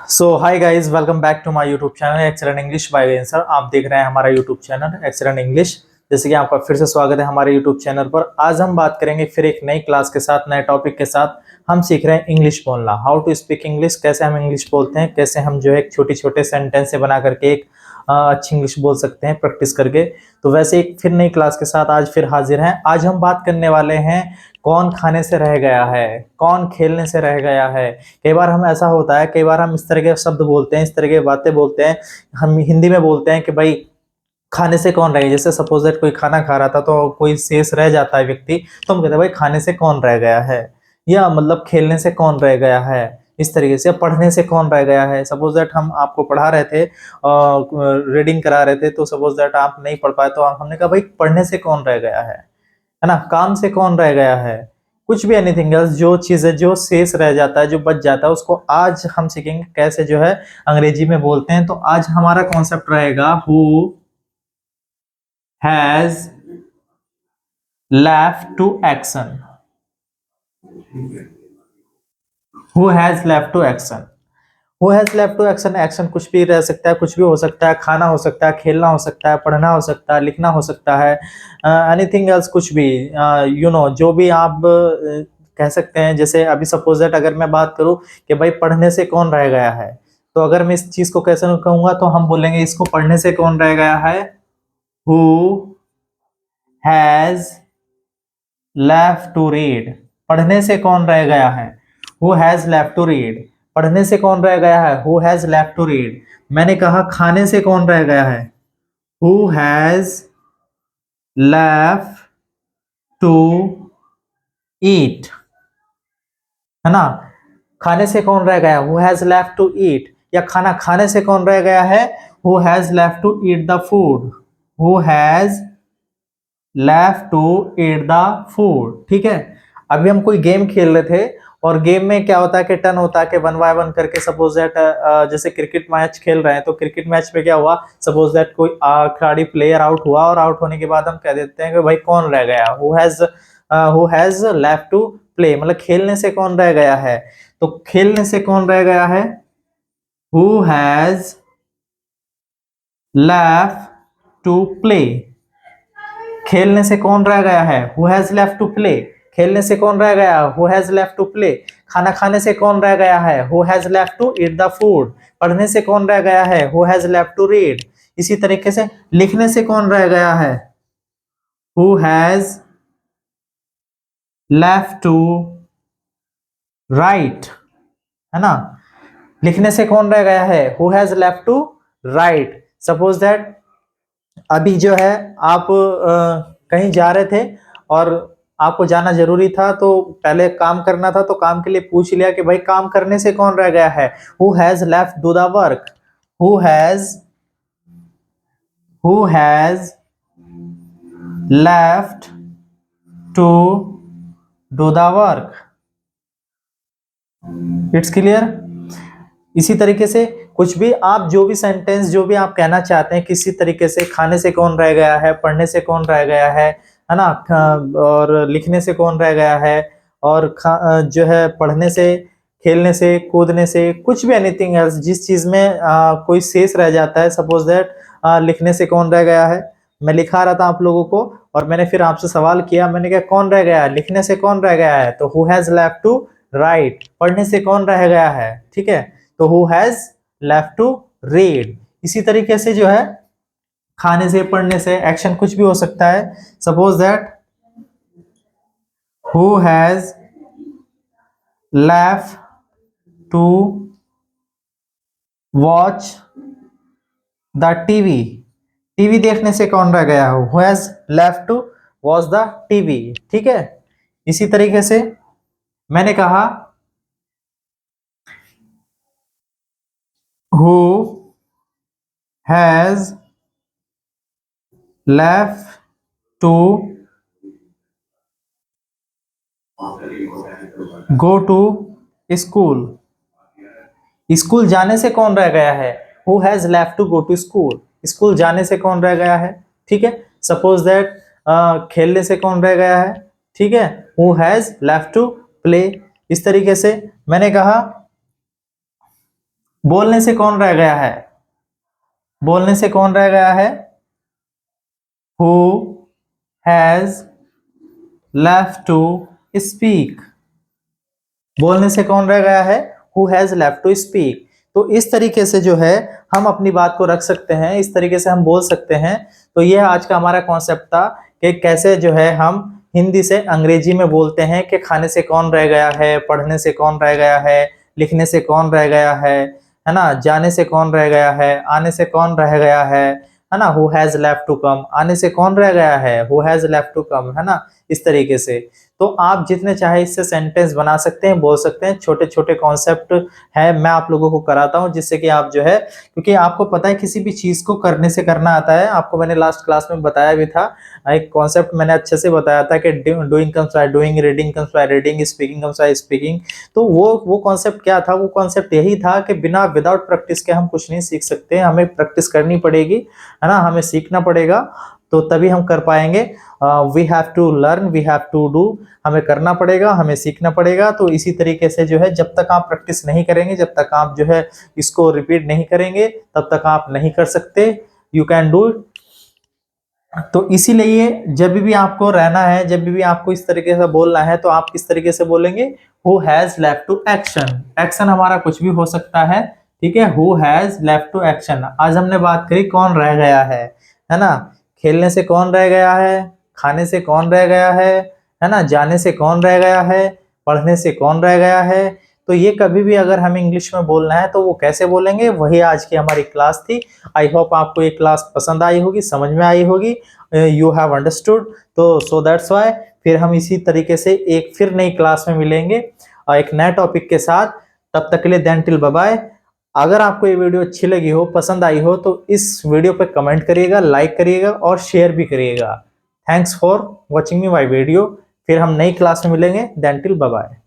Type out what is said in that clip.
So hi guys, welcome back to my YouTube channel excellent English by answer. आप देख रहे हैं हमारा यूट्यूब चैनल एक्सेलेंट इंग्लिश। जैसे कि आपका फिर से स्वागत है हमारे यूट्यूब चैनल पर। आज हम बात करेंगे फिर एक नई क्लास के साथ, नए टॉपिक के साथ। हम सीख रहे हैं इंग्लिश बोलना, हाउ टू स्पीक इंग्लिश, कैसे हम इंग्लिश बोलते हैं, कैसे हम जो है एक छोटी छोटे सेंटेंस से बना करके एक अच्छी इंग्लिश बोल सकते हैं प्रैक्टिस करके। तो वैसे एक फिर नई क्लास के साथ आज फिर हाजिर हैं। आज हम बात करने वाले हैं कौन खाने से रह गया है, कौन खेलने से रह गया है। कई बार हम ऐसा होता है, कई बार हम इस तरह के शब्द बोलते हैं, इस तरह की बातें बोलते हैं। हम हिंदी में बोलते हैं कि भाई खाने से कौन रह गया। जैसे सपोज दैट कोई खाना खा रहा था तो कोई शेष रह जाता है व्यक्ति, तो हम कहते हैं भाई खाने से कौन रह गया है, या मतलब खेलने से कौन रह गया है, इस तरीके से। पढ़ने से कौन रह गया है, सपोज दैट हम आपको पढ़ा रहे थे, रीडिंग करा रहे थे, तो सपोज दैट आप नहीं पढ़ पाए तो हमने कहा भाई पढ़ने से कौन रह गया है ना। काम से कौन रह गया है, कुछ भी, एनीथिंग एल्स, जो चीज है जो शेष रह जाता है, जो बच जाता है, उसको आज हम सीखेंगे कैसे जो है अंग्रेजी में बोलते हैं। तो आज हमारा कॉन्सेप्ट रहेगा who has left to action. Who has left to action. Who has left to action. Action कुछ भी रह सकता है, कुछ भी हो सकता है। खाना हो सकता है, खेलना हो सकता है, पढ़ना हो सकता है, लिखना हो सकता है, एनीथिंग एल्स, कुछ भी, जो भी आप कह सकते हैं। जैसे अभी सपोज दैट अगर मैं बात करूं कि भाई पढ़ने से कौन रह गया है, तो अगर मैं इस चीज को कैसे कहूंगा, तो हम बोलेंगे इसको पढ़ने से कौन रह गया है, who has left to read. पढ़ने से कौन रह गया है, who has left to read. पढ़ने से कौन रह गया है, who has left to read. मैंने कहा खाने से कौन रह गया है, who has left to eat, है ना। खाने से कौन रह गया, who has left to eat. या खाना खाने से कौन रह गया है, who has left to eat the food. Who has left to eat the food. ठीक है। अभी हम कोई गेम खेल रहे थे, और गेम में क्या होता है कि टर्न होता है कि वन बाय वन करके, सपोज दैट जैसे क्रिकेट मैच खेल रहे हैं, तो क्रिकेट मैच में क्या हुआ, सपोज दैट कोई खिलाड़ी प्लेयर आउट हुआ, और आउट होने के बाद हम कह देते हैं कि भाई कौन रह गया, who has left to play, मतलब खेलने से कौन रह गया है। तो खेलने से कौन रह गया है, who has left to play. खेलने से कौन रह गया है, who has left to play. खेलने से कौन रह गया, who has left to play. खाना खाने से कौन रह गया है, who has left to eat the food. पढ़ने से कौन रह गया है, who has left to read. इसी तरीके से लिखने से कौन रह गया है, who has left to write, है ना। लिखने से कौन रह गया है, who has left to write. Suppose that अभी जो है आप कहीं जा रहे थे, और आपको जाना जरूरी था, तो पहले काम करना था, तो काम के लिए पूछ लिया कि भाई काम करने से कौन रह गया है, who has left do the work. Who has left to do the work. It's clear. इसी तरीके से कुछ भी आप, जो भी सेंटेंस, जो भी आप कहना चाहते हैं, किसी तरीके से खाने से कौन रह गया है, पढ़ने से कौन रह गया है ना, और लिखने से कौन रह गया है, और जो है पढ़ने से, खेलने से, कूदने से, कुछ भी, एनीथिंग एल्स, जिस चीज में कोई शेष रह जाता है। सपोज दैट लिखने से कौन रह गया है, मैं लिखा रहा था आप लोगों को, और मैंने फिर आपसे सवाल किया, मैंने कहा कौन रह गया है, लिखने से कौन रह गया है, तो who has left to write. पढ़ने से कौन रह गया है, ठीक है, तो who has left to read. इसी तरीके से जो है खाने से, पढ़ने से, एक्शन कुछ भी हो सकता है। Suppose that who has left to watch the TV. TV देखने से कौन रह गया हो, who has left to watch the TV. ठीक है। इसी तरीके से मैंने कहा who has left to go to school. School जाने से कौन रह गया है, who has left to go to school. School जाने से कौन रह गया है। ठीक है। सपोज दैट खेलने से कौन रह गया है, ठीक है, who has left to play. इस तरीके से मैंने कहा बोलने से कौन रह गया है, बोलने से कौन रह गया है, who has left to speak. बोलने से कौन रह गया है, who has left to speak. तो इस तरीके से जो है हम अपनी बात को रख सकते हैं, इस तरीके से हम बोल सकते हैं। तो यह आज का हमारा कॉन्सेप्ट था कि कैसे जो है हम हिंदी से अंग्रेजी में बोलते हैं कि खाने से कौन रह गया है, पढ़ने से कौन रह गया है, लिखने से कौन रह गया है ना, जाने से कौन रह गया है, आने से कौन रह गया है ना, who has left to come, आने से कौन रह गया है, who has left to come, है ना। इस तरीके से तो आप जितने चाहे इससे सेंटेंस बना सकते हैं, बोल सकते हैं। छोटे छोटे कॉन्सेप्ट है, मैं आप लोगों को कराता हूं जिससे कि आप जो है, क्योंकि आपको पता है किसी भी चीज को करने से करना आता है। आपको मैंने लास्ट क्लास में बताया भी था, एक कॉन्सेप्ट मैंने अच्छे से बताया था कि doing comes by doing, reading comes by reading, speaking comes by speaking. तो वो कॉन्सेप्ट क्या था, वो कॉन्सेप्ट यही था कि बिना विदाउट प्रैक्टिस के हम कुछ नहीं सीख सकते, हमें प्रैक्टिस करनी पड़ेगी, है ना, हमें सीखना पड़ेगा, तो तभी हम कर पाएंगे। We have to learn, we have to do, हमें करना पड़ेगा, हमें सीखना पड़ेगा। तो इसी तरीके से जो है जब तक आप प्रैक्टिस नहीं करेंगे, जब तक आप जो है इसको रिपीट नहीं करेंगे, तब तक आप नहीं कर सकते। You can do it. तो इसीलिए जब भी आपको रहना है, जब भी आपको इस तरीके से बोलना है, तो आप किस तरीके से बोलेंगे, who has left to action. Action हमारा कुछ भी हो सकता है, ठीक है, who has left to action. आज हमने बात करी कौन रह गया है ना। खेलने से कौन रह गया है, खाने से कौन रह गया है ना, जाने से कौन रह गया है, पढ़ने से कौन रह गया है। तो ये कभी भी अगर हमें इंग्लिश में बोलना है तो वो कैसे बोलेंगे, वही आज की हमारी क्लास थी। आई होप आपको ये क्लास पसंद आई होगी, समझ में आई होगी, यू हैव अंडरस्टूड। तो सो दैट्स वाई फिर हम इसी तरीके से एक फिर नई क्लास में मिलेंगे और एक नए टॉपिक के साथ। तब तक के लिए देन टिल बाय बाय। अगर आपको ये वीडियो अच्छी लगी हो, पसंद आई हो, तो इस वीडियो पे कमेंट करिएगा, लाइक करिएगा और शेयर भी करिएगा। Thanks for watching me my video. फिर हम नई क्लास में मिलेंगे, देन टिल बाय बाय।